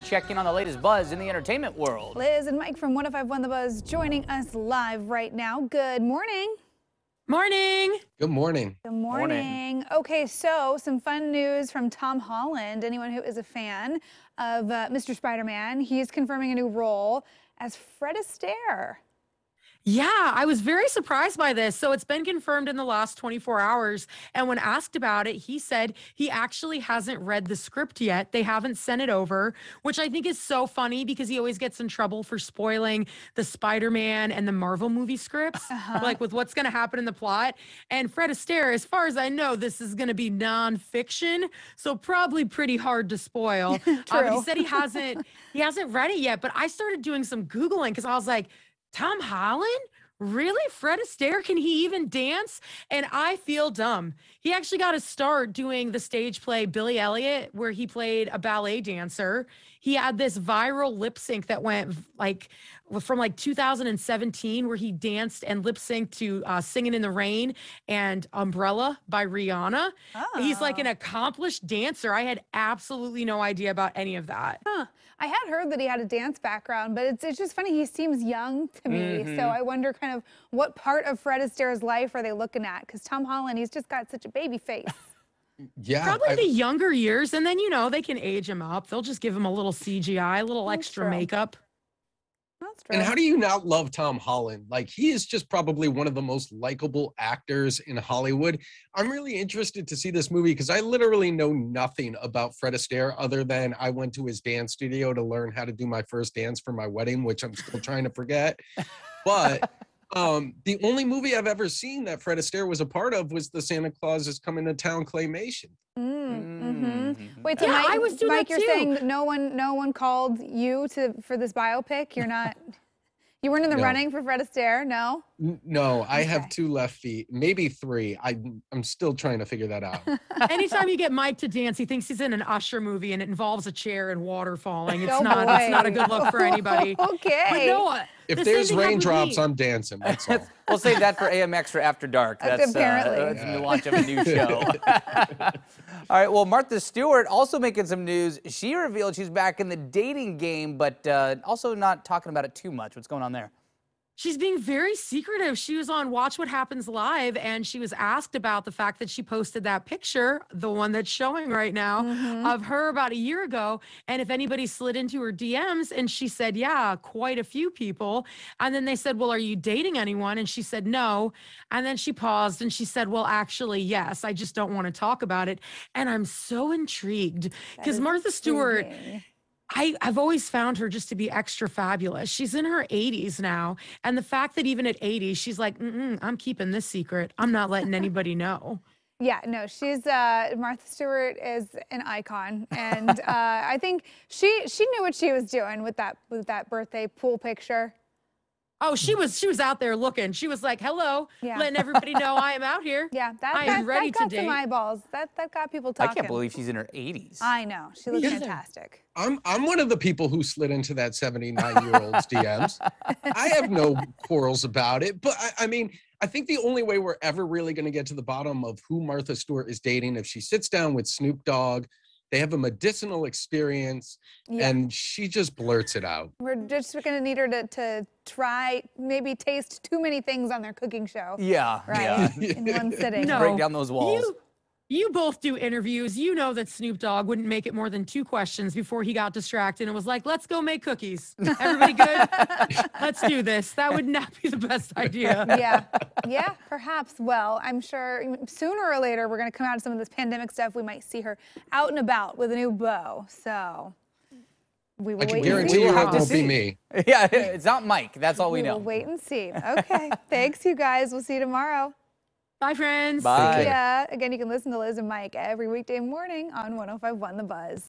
check in on the latest buzz in the entertainment world. Liz and Mike from 105.1 The Buzz joining us live right now. Good morning. Morning. Good morning. Good morning. Okay, so some fun news from Tom Holland. Anyone who is a fan of Mr. Spider-Man, he's confirming a new role as Fred Astaire. Yeah, I was very surprised by this. So it's been confirmed in the last 24 hours. And when asked about it, he said he actually hasn't read the script yet. They haven't sent it over, which I think is so funny because he always gets in trouble for spoiling the Spider-Man and the Marvel movie scripts, like with what's going to happen in the plot. And Fred Astaire, as far as I know, this is going to be nonfiction, so probably pretty hard to spoil. But he said he hasn't read it yet. But I started doing some Googling because I was like, Tom Holland? Really? Fred Astaire? Can he even dance? And I feel dumb. He actually got to start doing the stage play Billy Elliot, where he played a ballet dancer. He had this viral lip sync that went from 2017, where he danced and lip synced to Singing in the Rain and Umbrella by Rihanna. He's like an accomplished dancer. I had absolutely no idea about any of that. I had heard that he had a dance background, but it's just funny. He seems young to me. So I wonder kind of what part of Fred Astaire's life are they looking at? Because Tom Holland, he's just got such a baby face. Yeah, probably the younger years, and then they can age him up. They'll just give him a little CGI, a little extra makeup. That's true. And how do you not love Tom Holland? Like, he is just probably one of the most likable actors in Hollywood. I'm really interested to see this movie because I literally know nothing about Fred Astaire other than I went to his dance studio to learn how to do my first dance for my wedding, which I'm still trying to forget. But the only movie I've ever seen that Fred Astaire was a part of was the Santa Claus is Coming to Town claymation. Wait, so Yeah, I was doing Mike, that you're too. saying that no one called you for this biopic? You're not, you weren't in the No. running for Fred Astaire? No? No, I have Okay. 2 left feet, maybe 3. I'm still trying to figure that out. Anytime you get Mike to dance, he thinks he's in an Usher movie and it involves a chair and water falling. It's Oh, it's not a boy. good look for anybody. Okay. But no, If the same there's thing happened with raindrops, me. I'm dancing. That's all. We'll save that for AM Extra After Dark. That's Apparently. that's the launch of a new show. All right, well, Martha Stewart also making some news. She revealed she's back in the dating game, but also not talking about it too much. What's going on there? She's being very secretive. She was on Watch What Happens Live, and she was asked about the fact that she posted that picture, the one that's showing right now, of her about a year ago, and if anybody slid into her DMs, and she said, yeah, quite a few people. And then they said, well, are you dating anyone? And she said, no. And then she paused, and she said, well, actually, yes, I just don't want to talk about it. And I'm so intrigued because is Martha Stewart, intriguing. I've always found her just to be extra fabulous. She's in her 80s now. And the fact that even at 80, she's like, I'm keeping this secret. I'm not letting anybody know. Yeah, no, she's Martha Stewart is an icon, and I think she knew what she was doing with that birthday pool picture. Oh, she was out there looking. She was like, hello, Yeah. letting everybody know I am out here. Yeah, I am ready that got to some date. eyeballs. That got people talking. I can't believe she's in her 80s. I know, she looks either. fantastic. I'm one of the people who slid into that 79-year-old's DMs. I have no quarrels about it, but I mean, I think the only way we're ever really going to get to the bottom of who Martha Stewart is dating if she sits down with Snoop Dogg, they have a medicinal experience, Yeah. and she just blurts it out. We're gonna need her to try, maybe taste too many things on their cooking show. Yeah, Right, yeah. in one sitting. No. Break down those walls. You both do interviews. You know that Snoop Dogg wouldn't make it more than 2 questions before he got distracted and was like, let's go make cookies. Everybody good? Let's do this. That would not be the best idea. Yeah, perhaps. Well, I'm sure sooner or later we're gonna come out of some of this pandemic stuff. We might see her out and about with a new beau. So we will I can wait and guarantee see. you have it to won't see. be me. Yeah, it's not Mike. That's all we We know. will wait and see. Okay, thanks you guys. We'll see you tomorrow. Bye, friends. Bye. Yeah. Again, you can listen to Liz and Mike every weekday morning on 105.1 The Buzz.